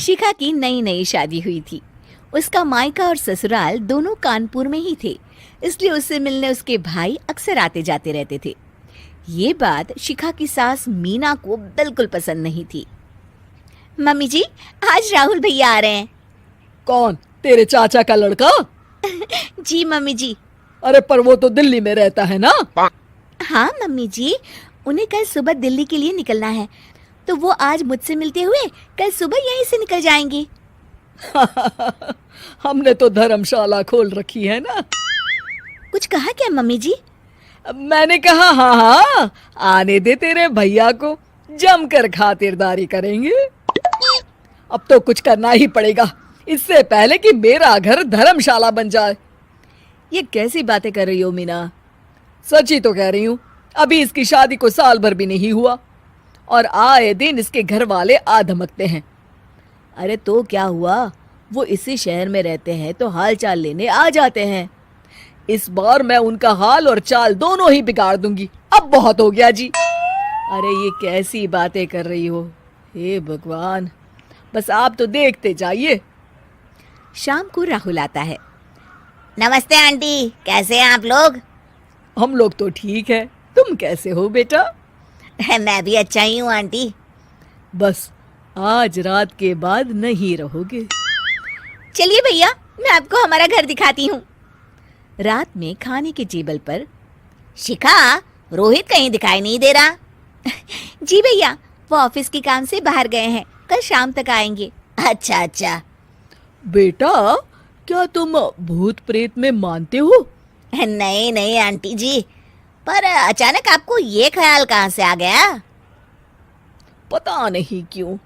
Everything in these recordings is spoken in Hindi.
शिखा की नई नई शादी हुई थी। उसका मायका और ससुराल दोनों कानपुर में ही थे, इसलिए उससे मिलने उसके भाई अक्सर आते जाते रहते थे। ये बात शिखा की सास मीना को बिल्कुल पसंद नहीं थी। मम्मी जी, आज राहुल भैया आ रहे हैं। कौन, तेरे चाचा का लड़का? जी मम्मी जी। अरे पर वो तो दिल्ली में रहता है ना? हाँ मम्मी जी, उन्हें कल सुबह दिल्ली के लिए निकलना है, तो वो आज मुझसे मिलते हुए कल सुबह यहीं से निकल जाएंगे। हमने तो धर्मशाला खोल रखी है ना। कुछ कहा क्या मम्मी जी? मैंने कहा हाँ हाँ, आने दे तेरे भैया को, जमकर खातिरदारी करेंगे। अब तो कुछ करना ही पड़ेगा, इससे पहले कि मेरा घर धर्मशाला बन जाए। ये कैसी बातें कर रही हो मीना? सच ही तो कह रही हूँ। अभी इसकी शादी को साल भर भी नहीं हुआ और आए दिन इसके घर वाले आ धमकते हैं। अरे तो क्या हुआ, वो इसी शहर में रहते हैं तो हाल चाल लेने आ जाते हैं। इस बार मैं उनका हाल और चाल दोनों ही बिगाड़ दूंगी। अब बहुत हो गया जी। अरे ये कैसी बातें कर रही हो, हे भगवान। बस आप तो देखते जाइए। शाम को राहुल आता है। नमस्ते आंटी, कैसे हैं आप लोग? हम लोग तो ठीक है, तुम कैसे हो बेटा? मैं भी अच्छा ही हूँ आंटी। बस आज रात के बाद नहीं रहोगे। चलिए भैया, मैं आपको हमारा घर दिखाती हूँ। रात में खाने के टेबल पर शिखा, रोहित कहीं दिखाई नहीं दे रहा। जी भैया, वो ऑफिस के काम से बाहर गए हैं, कल शाम तक आएंगे। अच्छा अच्छा। बेटा, क्या तुम भूत प्रेत में मानते हो? नहीं नहीं आंटी जी, पर अचानक आपको ये ख्याल कहाँ से आ गया? पता नहीं क्यों,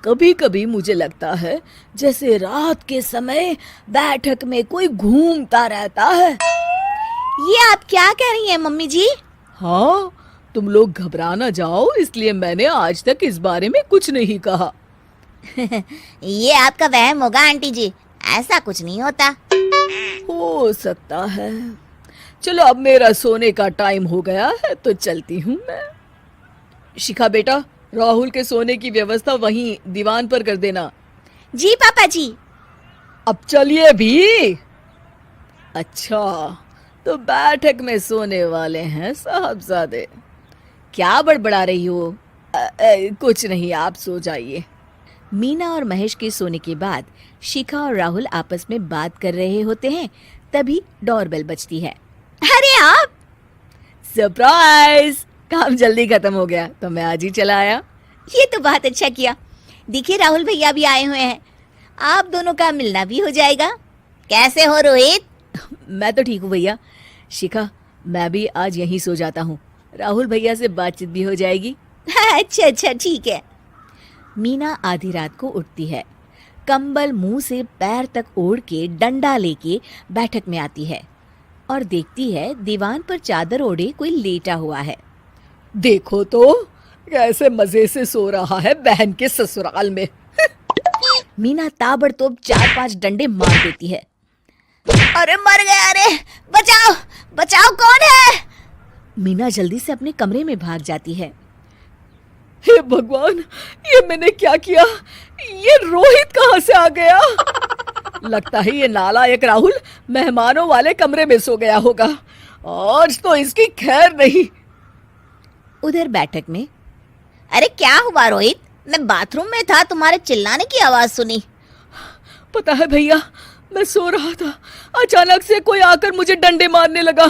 कभी कभी मुझे लगता है जैसे रात के समय बैठक में कोई घूमता रहता है। ये आप क्या कह रही हैं मम्मी जी? हाँ, तुम लोग घबरा ना जाओ, इसलिए मैंने आज तक इस बारे में कुछ नहीं कहा। ये आपका वहम होगा आंटी जी, ऐसा कुछ नहीं होता। हो सकता है। चलो अब मेरा सोने का टाइम हो गया है तो चलती हूँ मैं। शिखा बेटा, राहुल के सोने की व्यवस्था वहीं दीवान पर कर देना। जी पापा जी। अब चलिए भी। अच्छा, तो बैठक में सोने वाले हैं साहबजादे। क्या बड़बड़ा रही हो? कुछ नहीं, आप सो जाइए। मीना और महेश के सोने के बाद शिखा और राहुल आपस में बात कर रहे होते हैं, तभी डोरबेल बजती है। अरे आप! सरप्राइज! काम जल्दी खत्म हो गया तो मैं आज ही चला आया। ये तो बहुत अच्छा किया। देखिए राहुल भैया भी आए हुए हैं, आप दोनों का मिलना भी हो जाएगा। कैसे हो रोहित? मैं तो ठीक हूँ भैया। शिखा, मैं भी आज यहीं सो जाता हूँ, राहुल भैया से बातचीत भी हो जाएगी। अच्छा अच्छा, ठीक है। मीना आधी रात को उठती है, कंबल मुंह से पैर तक ओढ़ के डंडा लेके बैठक में आती है और देखती है दीवान पर चादर ओढ़े कोई लेटा हुआ है। देखो तो कैसे मजे से सो रहा है बहन के ससुराल में। मीना ताबड़तोड़ 4-5 डंडे मार देती है। अरे मर गया, अरे बचाओ बचाओ, कौन है? मीना जल्दी से अपने कमरे में भाग जाती है। हे भगवान, ये मैंने क्या किया? ये रोहित कहाँ से आ गया? लगता है ये नालायक राहुल मेहमानों वाले कमरे में सो गया होगा। आज तो इसकी खैर नहीं। उधर बैठक में, अरे क्या हुआ रोहित? मैं बाथरूम में था, तुम्हारे चिल्लाने की आवाज सुनी। पता है भैया, मैं सो रहा था, अचानक से कोई आकर मुझे डंडे मारने लगा।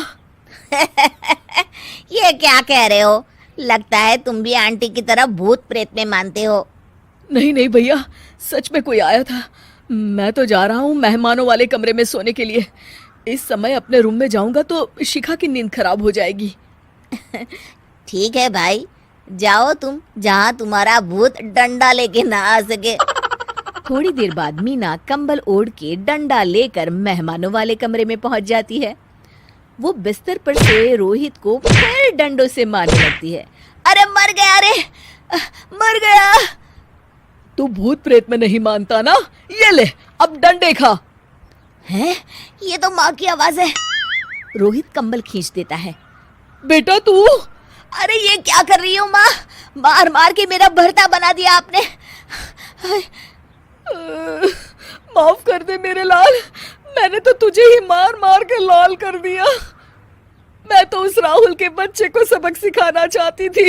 ये क्या कह रहे हो? लगता है तुम भी आंटी की तरह भूत प्रेत में मानते हो। नहीं नहीं भैया, सच में कोई आया था। मैं तो जा रहा हूँ मेहमानों वाले कमरे में सोने के लिए। इस समय अपने रूम में जाऊंगा तो शिखा की नींद खराब हो जाएगी। ठीक है भाई, जाओ तुम, जहाँ तुम्हारा भूत डंडा लेके ना आ सके। थोड़ी देर बाद मीना कंबल ओढ़ के डंडा लेकर मेहमानों वाले कमरे में पहुंच जाती है। वो बिस्तर पर सोए रोहित को फिर डंडों से मारने लगती है। अरे मर गया, अरे मर गया। तू भूत प्रेत में नहीं मानता ना? ये ले, अब डंडे खा। हैं? ये तो माँ की आवाज है। रोहित कंबल खींच देता है। बेटा तू! अरे ये क्या कर रही हो माँ? मार मार के मेरा भरता बना दिया आपने। माफ कर दे मेरे लाल, मैंने तो तुझे ही मार मार के लाल कर दिया। मैं तो उस राहुल के बच्चे को सबक सिखाना चाहती थी।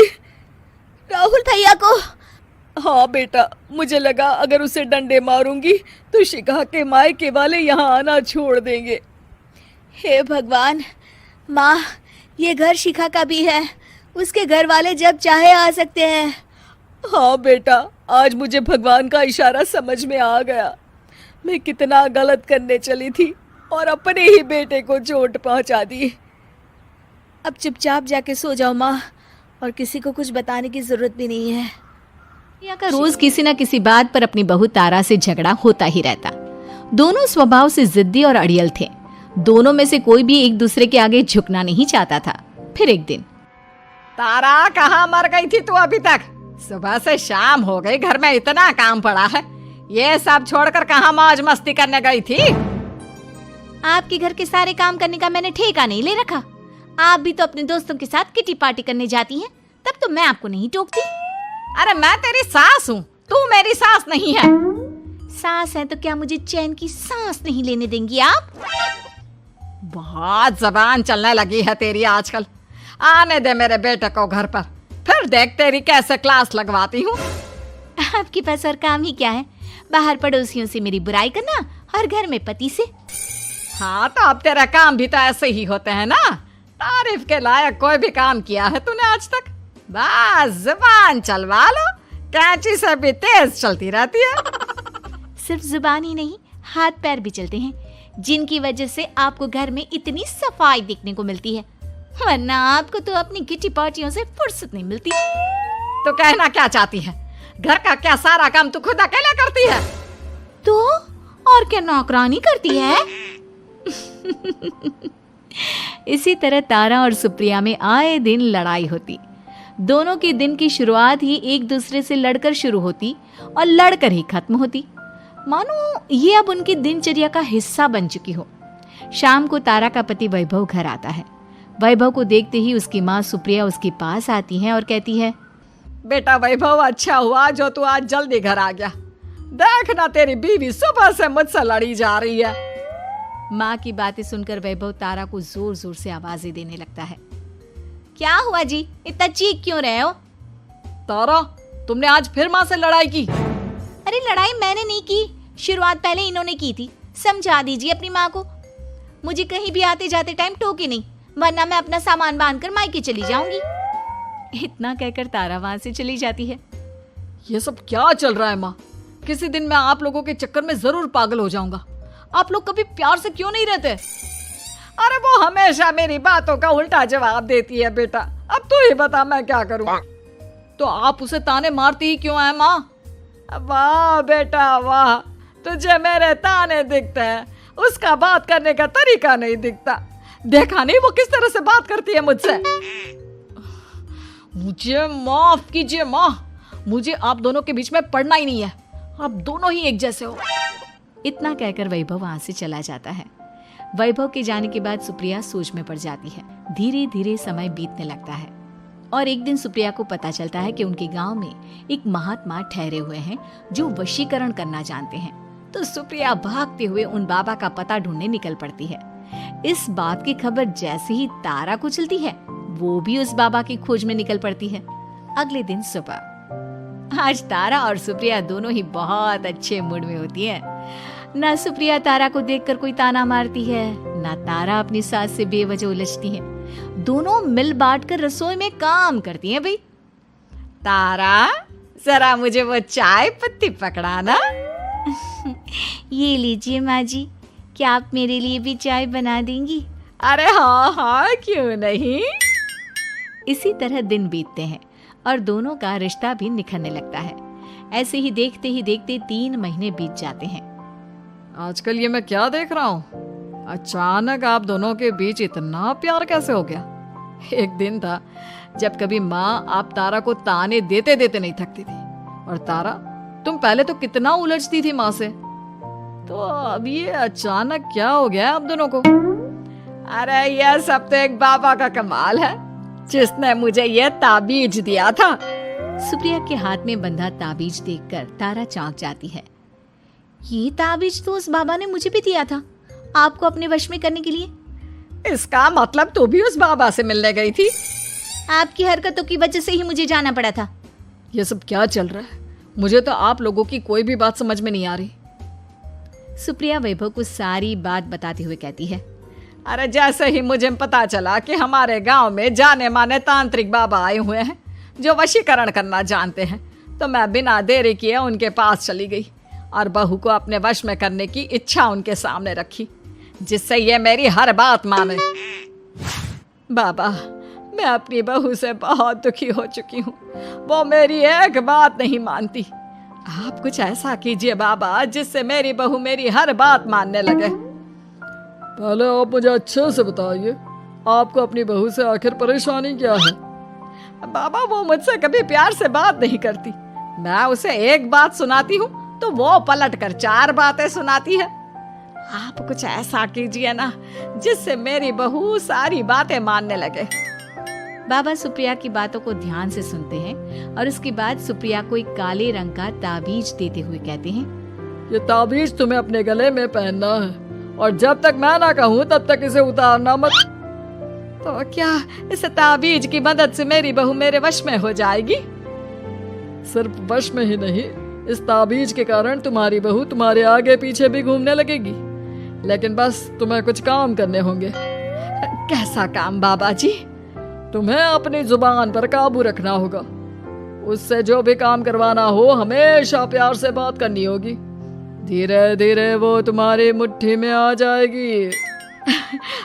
राहुल भैया को? हाँ बेटा, मुझे लगा अगर उसे डंडे मारूंगी तो शिखा के मायके वाले यहाँ आना छोड़ देंगे। हे भगवान, माँ, ये घर शिखा का भी है, उसके घर वाले जब चाहे आ सकते हैं। हाँ बेटा, आज मुझे भगवान का इशारा समझ में आ गया। मैं कितना गलत करने चली थी और अपने ही बेटे को चोट पहुंचा दी। अब चुपचाप जाके सो जाओ माँ, और किसी को कुछ बताने की जरूरत भी नहीं है। यहाँ का रोज किसी न किसी बात पर अपनी बहू तारा से झगड़ा होता ही रहता। दोनों स्वभाव से जिद्दी और अड़ियल थे। दोनों में से कोई भी एक दूसरे के आगे झुकना नहीं चाहता था। फिर एक दिन, तारा, कहाँ मर गई थी तू अभी तक? सुबह से शाम हो गई, घर में इतना काम पड़ा है, ये सब छोड़कर कहाँ मौज मस्ती करने गई थी? आपके घर के सारे काम करने का मैंने ठेका नहीं ले रखा। आप भी तो अपने दोस्तों के साथ किटी पार्टी करने जाती हैं, तब तो मैं आपको नहीं टोकती। अरे मैं तेरी सास हूँ, तू मेरी सास नहीं है। सास है तो क्या मुझे चैन की सांस नहीं लेने देंगी आप? बहुत जबान चलने लगी है तेरी आजकल। आने दे मेरे बेटे को घर पर, फिर देख तेरी कैसे क्लास लगवाती हूँ। आपके पास और काम ही क्या है? बाहर पड़ोसियों से मेरी बुराई करना और घर में पति से। हाँ तो अब तेरा काम भी तो ऐसे ही होते हैं ना। तारीफ के लायक कोई भी काम किया है तूने आज तक? बस जुबान चलवा लो, कैंची से भी तेज चलती रहती है। सिर्फ जुबान ही नहीं, हाथ पैर भी चलते हैं, जिनकी वजह से आपको घर में इतनी सफाई देखने को मिलती है, वरना आपको तो अपनी किटी पार्टियों से फुर्सत नहीं मिलती। तो कहना क्या चाहती है? घर का क्या सारा काम तू खुद अकेले करती है? तो और क्या नौकरानी करती है? इसी तरह तारा और सुप्रिया में आए दिन लड़ाई होती। दोनों के दिन की शुरुआत ही एक दूसरे से लड़कर शुरू होती और लड़कर ही खत्म होती, मानो ये अब उनकी दिनचर्या का हिस्सा बन चुकी हो। शाम को तारा का पति वैभव घर आता है। वैभव को देखते ही उसकी माँ सुप्रिया उसके पास आती है और कहती है, बेटा वैभव, अच्छा हुआ जो तू आज जल्दी घर आ गया। देखना तेरी बीवी सुबह से मुझसे लड़ी जा रही है। माँ की बातें सुनकर वैभव तारा को जोर जोर से आवाजें देने लगता है। क्या हुआ जी, इतना चीख क्यों रहे हो? तारा, तुमने आज फिर माँ से लड़ाई की? अरे लड़ाई मैंने नहीं की, शुरुआत पहले इन्होंने की थी। समझा दीजिए अपनी माँ को। मुझे कहीं भी आते जाते टाइम टोके नहीं, वरना मैं अपना सामान बांधकर मायके चली जाऊंगी। इतना कहकर तारा वहां से चली जाती है। ये सब क्या चल रहा है माँ? किसी दिन मैं आप लोगों के चक्कर में जरूर पागल हो जाऊंगा। आप लोग कभी प्यार से क्यों नहीं रहते? अरे वो हमेशा मेरी बातों का उल्टा जवाब देती है बेटा। अब तू ही बता मैं क्या करूं? तो आप उसे ताने मारती ही क्यों है माँ? वाह बेटा वाह, तुझे मेरे ताने दिखते हैं, उसका बात करने का तरीका नहीं दिखता। देखा नहीं वो किस तरह से बात करती है मुझसे। मुझे माफ कीजिए माँ, मुझे आप दोनों के बीच में पड़ना ही नहीं है। आप दोनों ही एक जैसे हो। इतना कहकर वैभव वहां से चला जाता है। वैभव के जाने के बाद सुप्रिया सोच में पड़ जाती है। धीरे धीरे समय बीतने लगता है और एक दिन सुप्रिया को पता चलता है कि उनके गांव में एक महात्मा ठहरे हुए हैं जो वशीकरण करना जानते हैं। तो सुप्रिया भागते हुए उन बाबा का पता ढूंढने निकल पड़ती है। इस बात की खबर जैसे ही तारा को चलती है, वो भी उस बाबा की खोज में निकल पड़ती है। अगले दिन सुबह, आज तारा और सुप्रिया दोनों ही बहुत अच्छे मूड में होती है। ना सुप्रिया तारा को देखकर कोई ताना मारती है, ना तारा अपनी सास से बेवजह उलझती है। दोनों मिल बांट कर रसोई में काम करती हैं। भाई तारा, जरा मुझे वो चाय पत्ती पकड़ाना। ये लीजिए माँ जी, क्या आप मेरे लिए भी चाय बना देंगी? अरे हाँ हाँ, क्यों नहीं। इसी तरह दिन बीतते हैं और दोनों का रिश्ता भी निखरने लगता है। ऐसे ही देखते 3 महीने बीत जाते हैं। आजकल ये मैं क्या देख रहा हूँ? अचानक आप दोनों के बीच इतना प्यार कैसे हो गया? एक दिन था जब कभी माँ आप तारा को ताने देते देते नहीं थकती थी, और तारा, तुम पहले तो कितना उलझती थी माँ से, तो अब ये अचानक क्या हो गया आप दोनों को? अरे यह सब तो एक बाबा का कमाल है, जिसने मुझे ये ताबीज दिया था। सुप्रिया के हाथ में बंधा ताबीज देखकर तारा चौंक जाती है। ये ताबीज तो उस बाबा ने मुझे भी दिया था, आपको अपने वश में करने के लिए। इसका मतलब तू भी उस बाबा से मिलने गई थी? आपकी हरकतों की वजह से ही मुझे जाना पड़ा था। ये सब क्या चल रहा है? मुझे तो आप लोगों की कोई भी बात समझ में नहीं आ रही। सुप्रिया वैभव को सारी बात बताते हुए कहती है, अरे जैसे ही मुझे पता चला कि हमारे गांव में जाने माने तांत्रिक बाबा आए हुए हैं जो वशीकरण करना जानते हैं, तो मैं बिना देरी किए उनके पास चली गई और बहू को अपने वश में करने की इच्छा उनके सामने रखी, जिससे ये मेरी हर बात माने। बाबा, मैं अपनी बहू से बहुत दुखी हो चुकी हूँ, वो मेरी एक बात नहीं मानती। आप कुछ ऐसा कीजिए बाबा जिससे मेरी बहू मेरी हर बात मानने लगे। पहले आप मुझे अच्छे से बताइए, आपको अपनी बहू से आखिर परेशानी क्या है? बाबा, वो मुझसे कभी प्यार से बात नहीं करती। मैं उसे एक बात सुनाती हूँ तो वो पलट कर 4 बातें सुनाती है। आप कुछ ऐसा कीजिए ना जिससे मेरी बहू सारी बातें मानने लगे। बाबा सुप्रिया की बातों को ध्यान से सुनते हैं और उसके बाद सुप्रिया को एक काले रंग का ताबीज देते हुए कहते हैं, ये ताबीज तुम्हें अपने गले में पहनना है और जब तक मैं ना कहूँ तब तक इसे उतारना मत। तो क्या इस ताबीज की मदद से मेरी बहू मेरे वश में हो जाएगी? सिर्फ वश में ही नहीं, इस ताबीज के कारण तुम्हारी बहू तुम्हारे आगे पीछे भी घूमने लगेगी। लेकिन बस तुम्हें कुछ काम करने होंगे। कैसा काम बाबा जी? तुम्हें अपनी जुबान पर काबू रखना होगा। उससे जो भी काम करवाना हो हमेशा प्यार से बात करनी होगी। धीरे धीरे वो तुम्हारी मुट्ठी में आ जाएगी।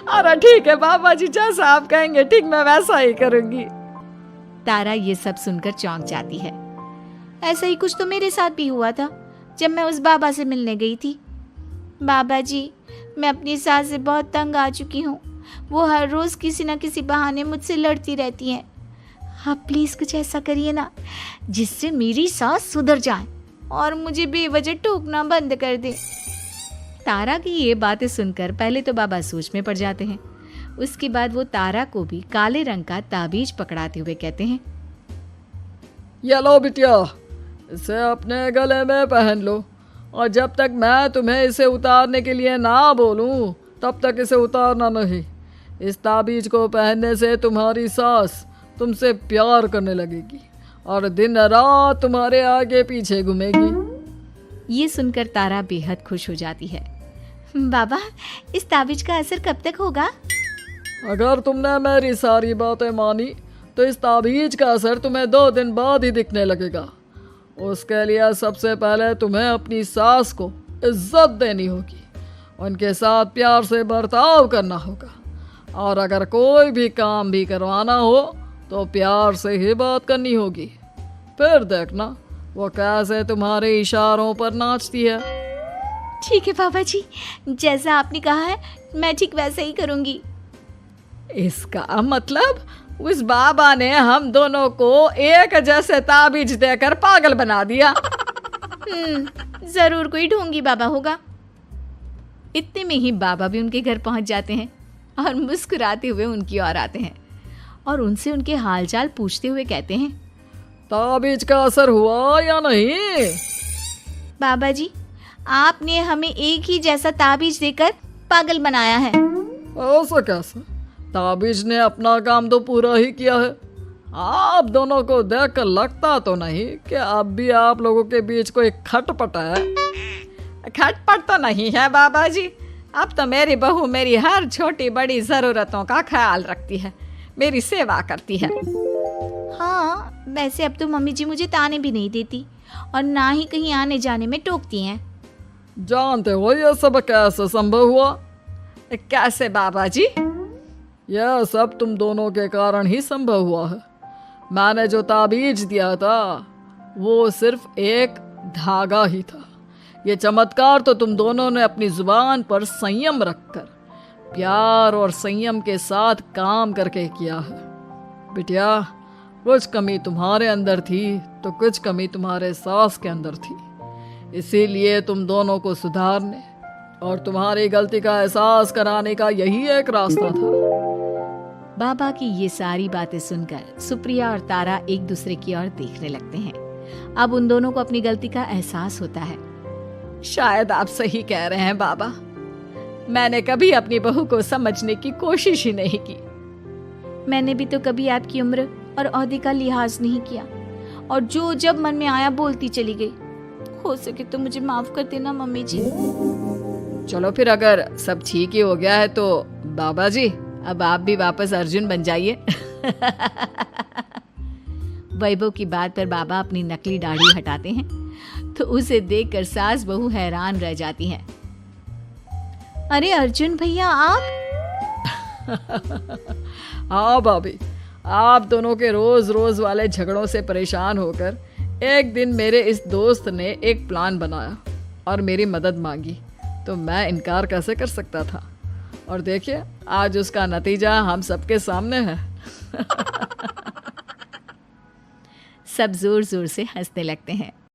अरे ठीक है बाबा जी, जैसा आप कहेंगे ठीक मैं वैसा ही करूंगी। तारा ये सब सुनकर चौंक जाती है। ऐसा ही कुछ तो मेरे साथ भी हुआ था जब मैं उस बाबा से मिलने गई थी। बाबा जी, मैं अपनी सास से बहुत तंग आ चुकी हूँ। वो हर रोज किसी न किसी बहाने मुझसे लड़ती रहती हैं। आप प्लीज कुछ ऐसा करिए ना जिससे मेरी सास सुधर जाए और मुझे बेवजह टोकना बंद कर दे। तारा की ये बातें सुनकर पहले तो बाबा सोच में पड़ जाते हैं। उसके बाद वो तारा को भी काले रंग का ताबीज पकड़ाते हुए कहते हैं, ये लो बिटिया, इसे अपने गले में पहन लो और जब तक मैं तुम्हें इसे उतारने के लिए ना बोलूं तब तक इसे उतारना नहीं। इस ताबीज को पहनने से तुम्हारी सास तुमसे प्यार करने लगेगी और दिन रात तुम्हारे आगे पीछे घूमेगी। ये सुनकर तारा बेहद खुश हो जाती है। बाबा, इस ताबीज का असर कब तक होगा? अगर तुमने मेरी सारी बातें मानी तो इस ताबीज का असर तुम्हें 2 दिन बाद ही दिखने लगेगा। उसके लिए सबसे पहले तुम्हें अपनी सास को इज्जत देनी होगी, उनके साथ प्यार से बर्ताव करना होगा और अगर कोई भी काम भी करवाना हो तो प्यार से ही बात करनी होगी। फिर देखना वो कैसे तुम्हारे इशारों पर नाचती है। ठीक है बाबा जी, जैसा आपने कहा है मैं ठीक वैसे ही करूंगी। इसका मतलब उस बाबा ने हम दोनों को एक जैसे ताबीज देकर पागल बना दिया। जरूर कोई ढोंगी बाबा होगा। इतने में ही बाबा भी उनके घर पहुंच जाते हैं और मुस्कुराते हुए उनकी ओर आते हैं और उनसे उनके हालचाल पूछते हुए कहते हैं, ताबीज का असर हुआ या नहीं? बाबा जी, आपने हमें एक ही जैसा ताबीज देकर पागल बनाया है। ऐसा कैसे? ताबीज ने अपना काम तो पूरा ही किया है। आप दोनों को देखकर लगता तो नहीं कि अब भी आप लोगों के बीच कोई खटपट है। खटपट तो नहीं है बाबा जी। अब तो मेरी बहू मेरी हर छोटी बड़ी ज़रूरतों का ख्याल रखती है, मेरी सेवा करती है। हाँ, वैसे अब तो मम्मी जी मुझे ताने भी नहीं देती और ना ही कहीं आने जाने में टोकती हैं। जानते हो ये सब कैसे संभव हुआ? कैसे बाबा जी? यह सब तुम दोनों के कारण ही संभव हुआ है। मैंने जो ताबीज दिया था वो सिर्फ एक धागा ही था। ये चमत्कार तो तुम दोनों ने अपनी जुबान पर संयम रखकर प्यार और संयम के साथ काम करके किया है। बिटिया, कुछ कमी तुम्हारे अंदर थी तो कुछ कमी तुम्हारे सास के अंदर थी। इसीलिए तुम दोनों को सुधारने और तुम्हारी गलती का एहसास कराने का यही एक रास्ता था। बाबा की ये सारी बातें सुनकर सुप्रिया और तारा एक दूसरे की ओर देखने लगते हैं। अब उन दोनों को अपनी गलती का एहसास होता है शायद आप सही कह रहे हैं बाबा। मैंने कभी अपनी बहू को समझने की कोशिश ही नहीं की। मैंने भी तो कभी आपकी उम्र और ओहदे का लिहाज नहीं किया और जो जब मन में आया बोलती चली गई। हो सके तो मुझे माफ कर देना मम्मी जी। चलो फिर अगर सब ठीक ही हो गया है तो बाबा जी अब आप भी वापस अर्जुन बन जाइए। वैभव की बात पर बाबा अपनी नकली दाढ़ी हटाते हैं तो उसे देखकर सास बहू हैरान रह जाती हैं। अरे अर्जुन भैया आप? हाँ भाभी, आप दोनों के रोज रोज वाले झगड़ों से परेशान होकर एक दिन मेरे इस दोस्त ने एक प्लान बनाया और मेरी मदद मांगी, तो मैं इनकार कैसे कर सकता था। और देखिए आज उसका नतीजा हम सबके सामने है। सब जोर जोर से हंसने लगते हैं।